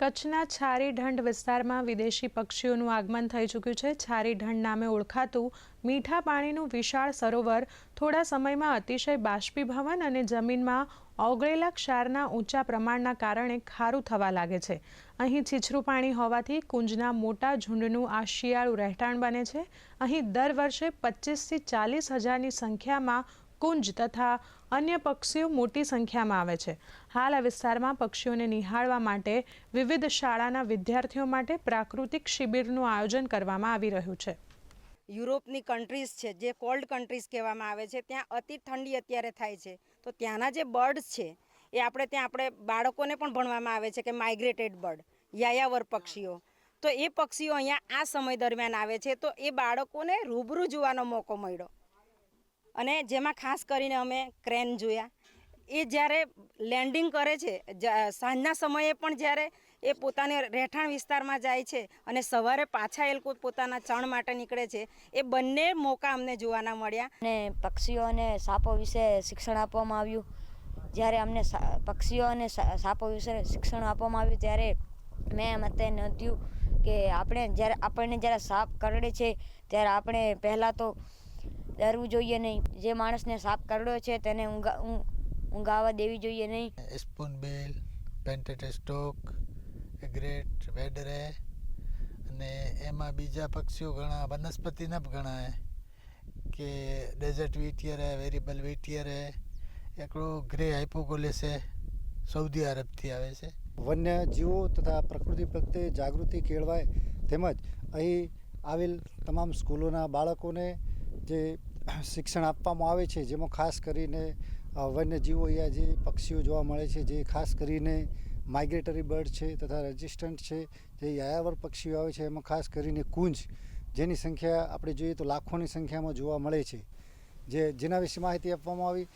કચ્છના છારી ઢંઢ વિસ્તારમાં વિદેશી પક્ષીઓનું આગમન થઈ ચૂક્યું છે। છારી ઢંઢ નામે ઓળખાતું મીઠા પાણીનું વિશાળ સરોવર થોડા સમયમાં અતિશય બાષ્પીભવન અને જમીનમાં ઓગળેલા ક્ષારના ઊંચા પ્રમાણના કારણે ખારું થવા લાગે છે। અહીં છીછરું પાણી હોવાથી કુંજના મોટા ઝુંડનું આ શિયાળુ રહેઠાણ બને છે। અહીં દર વર્ષે 25 થી 40 હજારની સંખ્યામાં કુંજ તથા અન્ય પક્ષીઓ મોટી સંખ્યામાં આવે છે। હાલ આ વિસ્તારમાં પક્ષીઓને નિહાળવા માટે વિવિધ શાળાના વિદ્યાર્થીઓ માટે પ્રાકૃતિક શિબિરનું આયોજન કરવામાં આવી રહ્યું છે। યુરોપની કન્ટ્રીઝ છે, જે કોલ્ડ કન્ટ્રીઝ કહેવામાં આવે છે, ત્યાં અતિ ઠંડી અત્યારે થાય છે, તો ત્યાંના જે બર્ડ્સ છે એ આપણે બાળકોને પણ ભણવામાં આવે છે કે માઇગ્રેટેડ બર્ડ, યાયાવર પક્ષીઓ, તો એ પક્ષીઓ અહીંયા આ સમય દરમિયાન આવે છે, તો એ બાળકોને રૂબરૂ જોવાનો મોકો મળ્યો। અને જેમાં ખાસ કરીને અમે ક્રેન જોયા। એ જ્યારે લેન્ડિંગ કરે છે સાંજના સમયે પણ જ્યારે એ પોતાને રહેઠાણ વિસ્તારમાં જાય છે અને સવારે પાછા એ લોકો પોતાના ચણ માટે નીકળે છે, એ બંને મોકા અમને જોવાના મળ્યા। અને પક્ષીઓ અને સાપો વિશે શિક્ષણ આપવામાં આવ્યું। જ્યારે અમને પક્ષીઓ અને સાપો વિશે શિક્ષણ આપવામાં આવ્યું ત્યારે મેં મતે નોંધ્યું કે આપણને જ્યારે સાપ કરડે છે ત્યારે આપણે પહેલાં તો ડરવું જોઈએ નહીં। જે માણસને સાપ કરડ્યો છે તેને ઊંઘાવા દેવી જોઈએ નહીં। સ્પૂનબિલ, પેન્ટેડ સ્ટોક, ગ્રેટ વેડરે અને એમાં બીજા પક્ષીઓ ઘણા વનસ્પતિના ઘણા કે ડેઝર્ટ વીટિયર હે, વેરિબલ વીટિયર હે, એકડો ગ્રે હાઇપોગોલિસ હે, સૌદી અરબથી આવે છે। વન્ય જીવો તથા પ્રકૃતિ પ્રત્યે જાગૃતિ કેળવાય તેમજ અહીં આવેલ તમામ સ્કૂલોના બાળકોને જે શિક્ષણ આપવામાં આવે છે, જેમાં ખાસ કરીને વન્યજીવો અહીંયા જે પક્ષીઓ જોવા મળે છે, જે ખાસ કરીને માઇગ્રેટરી બર્ડ છે તથા રેઝિસ્ટન્ટ છે, જે યાયાવર પક્ષીઓ આવે છે, એમાં ખાસ કરીને કુંજ, જેની સંખ્યા આપણે જોઈએ તો લાખોની સંખ્યામાં જોવા મળે છે। જેના વિશે માહિતી આપવામાં આવી